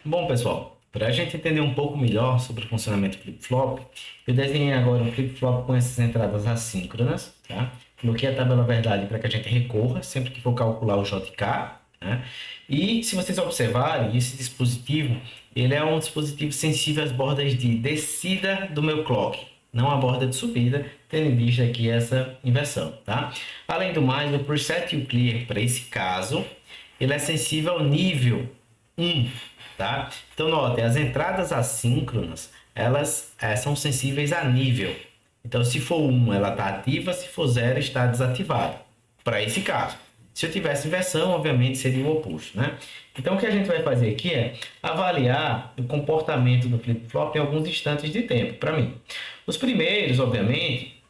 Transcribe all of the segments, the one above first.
Bom, pessoal, para a gente entender um pouco melhor sobre o funcionamento do flip-flop, eu desenhei agora um flip-flop com essas entradas assíncronas, tá? Coloquei a tabela verdade para que a gente recorra sempre que for calcular o JK, né? E se vocês observarem, esse dispositivo, ele é um dispositivo sensível às bordas de descida do meu clock, não a borda de subida, tendo em vista aqui essa inversão, tá? Além do mais, o preset e o clear, para esse caso, ele é sensível ao nível 1, tá? Então, notem, as entradas assíncronas, elas são sensíveis a nível. Então, se for 1, ela está ativa, se for 0, está desativada. Para esse caso. Se eu tivesse inversão, obviamente seria o oposto, né? Então, o que a gente vai fazer aqui é avaliar o comportamento do flip-flop em alguns instantes de tempo, para mim. Os primeiros, obviamente,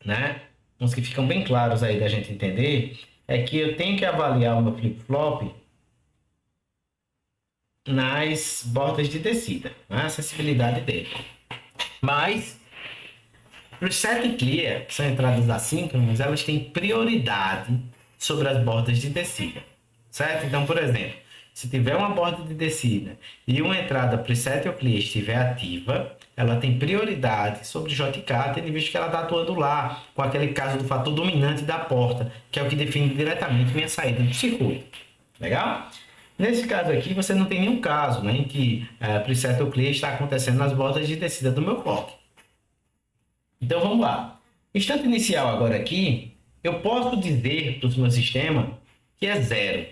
né? Uns que ficam bem claros aí da gente entender, é que eu tenho que avaliar o meu flip-flop nas bordas de descida, né? A acessibilidade dele. Mas, preset e clear, que são entradas assíncronas, elas têm prioridade sobre as bordas de descida, certo? Então, por exemplo, se tiver uma borda de descida e uma entrada preset ou clear estiver ativa, ela tem prioridade sobre JK, tendo em vista que ela está atuando lá, com aquele caso do fator dominante da porta, que é o que define diretamente minha saída do circuito. Legal? Nesse caso aqui, você não tem nenhum caso, né, em que preset ou clear está acontecendo nas bordas de descida do meu clock. Então vamos lá. Instante inicial agora aqui, eu posso dizer para o meu sistema que é zero,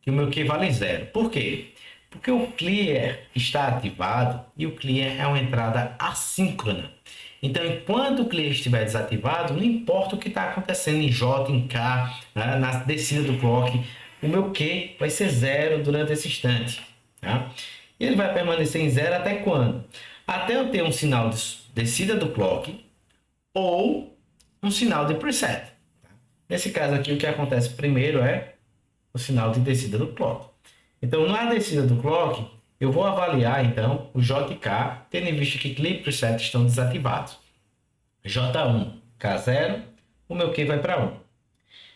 que o meu Q vale zero. Por quê? Porque o clear está ativado e o clear é uma entrada assíncrona. Então, enquanto o clear estiver desativado, não importa o que está acontecendo em J, em K, né, na descida do clock, o meu Q vai ser zero durante esse instante. Tá? E ele vai permanecer em zero até quando? Até eu ter um sinal de descida do clock ou um sinal de preset. Nesse caso aqui, o que acontece primeiro é o sinal de descida do clock. Então, na descida do clock, eu vou avaliar, então, o JK, tendo em vista que clear e preset estão desativados. J1, K0, o meu Q vai para 1.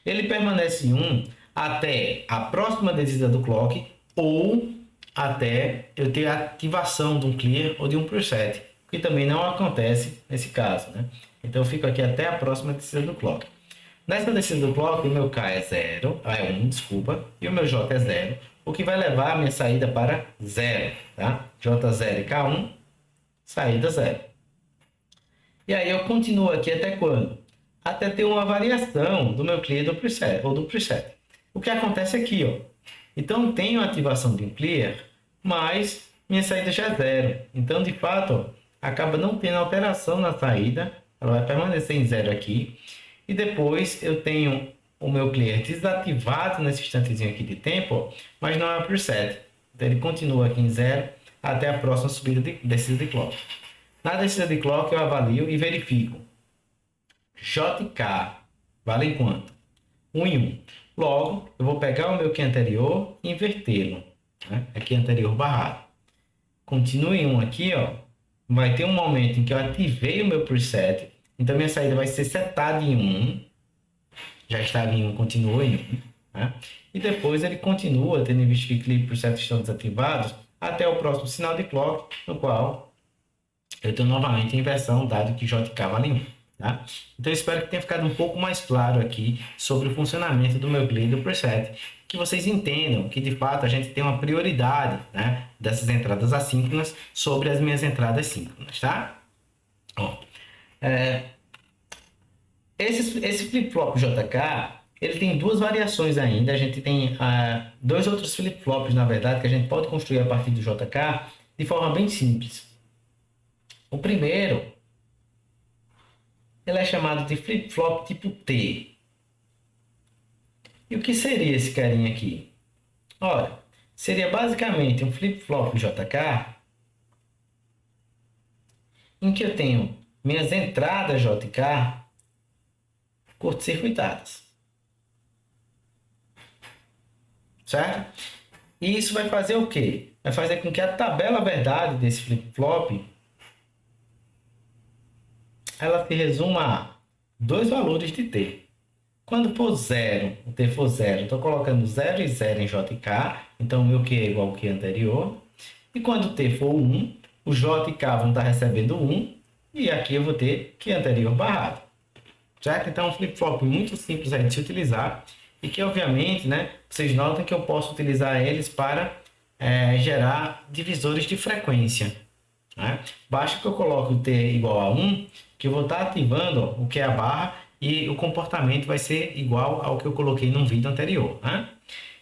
Ele permanece em 1 até a próxima descida do clock ou até eu ter a ativação de um clear ou de um preset, que também não acontece nesse caso, né? Então, eu fico aqui até a próxima descida do clock. Nessa descida do clock, o meu K é 0, é 1, desculpa, e o meu J é 0, o que vai levar a minha saída para 0, tá? J0 e K1, saída 0. E aí eu continuo aqui até quando? Até ter uma variação do meu clear do preset, ou do preset. O que acontece aqui, ó. Então, tenho a ativação de um clear, mas minha saída já é 0. Então, de fato, ó, acaba não tendo alteração na saída, ela vai permanecer em 0 aqui. E depois eu tenho o meu clear desativado nesse instantezinho aqui de tempo, ó, mas não é preset. Então, ele continua aqui em 0 até a próxima subida de descida de clock. Na descida de clock, eu avalio e verifico. JK vale em quanto? 1 em 1. Logo, eu vou pegar o meu Q anterior e invertê-lo. Né? Aqui anterior barrado. Continue em 1 aqui, ó. Vai ter um momento em que eu ativei o meu preset. Então, minha saída vai ser setada em 1. Já estava em 1, continua em 1. Né? E depois ele continua, tendo em vista que clipe e preset estão desativados, até o próximo sinal de clock, no qual eu tenho novamente a inversão, dado que JK vale 1. Tá? Então, eu espero que tenha ficado um pouco mais claro aqui sobre o funcionamento do meu clear do preset. Que vocês entendam que, de fato, a gente tem uma prioridade, né, dessas entradas assíncronas sobre as minhas entradas síncronas. Tá? Ó, esse flip-flop JK, ele tem duas variações ainda. A gente tem dois outros flip-flops, na verdade, que a gente pode construir a partir do JK de forma bem simples. O primeiro, ele é chamado de flip-flop tipo T. E o que seria esse carinha aqui? Ora, seria basicamente um flip-flop JK em que eu tenho minhas entradas JK curto-circuitadas. Certo? E isso vai fazer o quê? Vai fazer com que a tabela verdade desse flip-flop ela se resuma a dois valores de T. Quando for 0, o T for 0, estou colocando 0 e 0 em JK, então o meu Q é igual ao Q anterior. E quando o T for 1, o J e K vão estar recebendo 1, e aqui eu vou ter que anterior barrado. Certo? Então, é um flip-flop muito simples aí de se utilizar e que, obviamente, né, vocês notam que eu posso utilizar eles para gerar divisores de frequência. Né? Basta que eu coloque o T igual a 1, que eu vou estar ativando o que é a barra e o comportamento vai ser igual ao que eu coloquei no vídeo anterior. Né?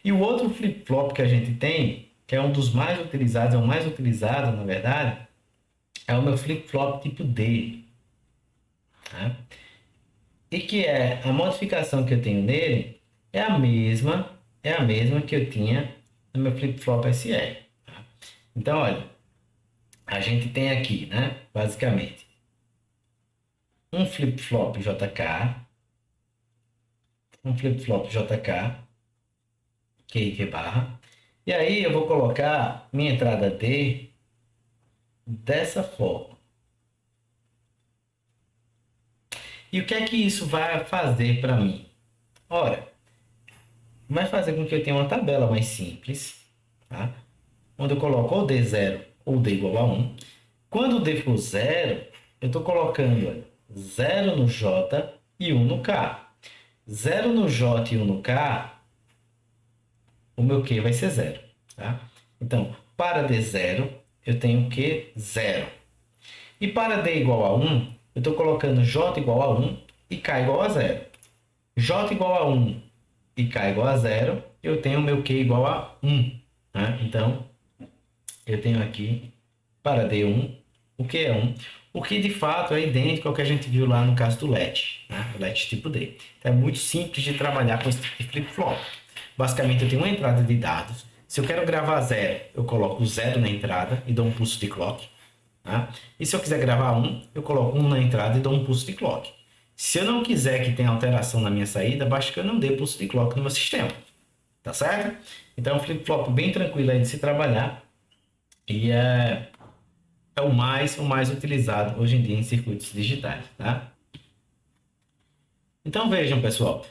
E o outro flip-flop que a gente tem, que é um dos mais utilizados, é o mais utilizado, na verdade, é o meu flip-flop tipo D. Né? E que é a modificação que eu tenho nele é a mesma que eu tinha no meu flip-flop SR. Tá? Então, olha, a gente tem aqui, né, basicamente, um flip-flop JK, um flip-flop JK, QI barra, e aí eu vou colocar minha entrada D dessa forma. E o que é que isso vai fazer para mim? Ora, vai fazer com que eu tenha uma tabela mais simples, tá? Onde eu coloco ou D0 ou D igual a 1. Quando o D for 0, eu estou colocando 0 no J e 1 no K. 0 no J e 1 no K, o meu Q vai ser 0. Tá? Então, para D0, eu tenho Q 0. E para D igual a 1, eu estou colocando J igual a 1 e K igual a 0. J igual a 1 e K igual a 0, eu tenho o meu Q igual a 1. Né? Então, eu tenho aqui para D1, o que é 1, o que de fato é idêntico ao que a gente viu lá no caso do LED, né? O LED tipo D. Então, é muito simples de trabalhar com esse tipo de flip-flop. Basicamente, eu tenho uma entrada de dados. Se eu quero gravar 0, eu coloco 0 na entrada e dou um pulso de clock. Tá? E se eu quiser gravar 1, eu coloco 1 na entrada e dou um pulso de clock. Se eu não quiser que tenha alteração na minha saída, basta que eu não dê pulso de clock no meu sistema. Tá certo? Então, é um flip-flop bem tranquilo aí de se trabalhar. E é o mais utilizado hoje em dia em circuitos digitais, tá? Então vejam, pessoal,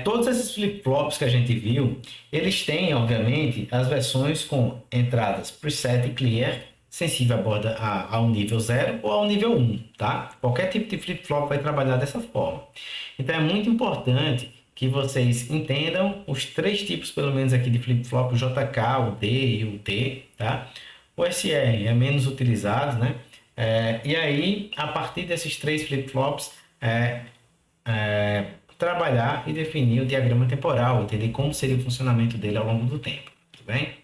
todos esses flip-flops que a gente viu, eles têm, obviamente, as versões com entradas preset e clear, sensível à borda ao nível 0 ou ao nível 1, tá? Qualquer tipo de flip-flop vai trabalhar dessa forma. Então é muito importante que vocês entendam os três tipos, pelo menos aqui, de flip-flop, o JK, o D e o T, tá? O SR é menos utilizado, né? E aí, a partir desses três flip-flops, trabalhar e definir o diagrama temporal, entender como seria o funcionamento dele ao longo do tempo, tudo bem?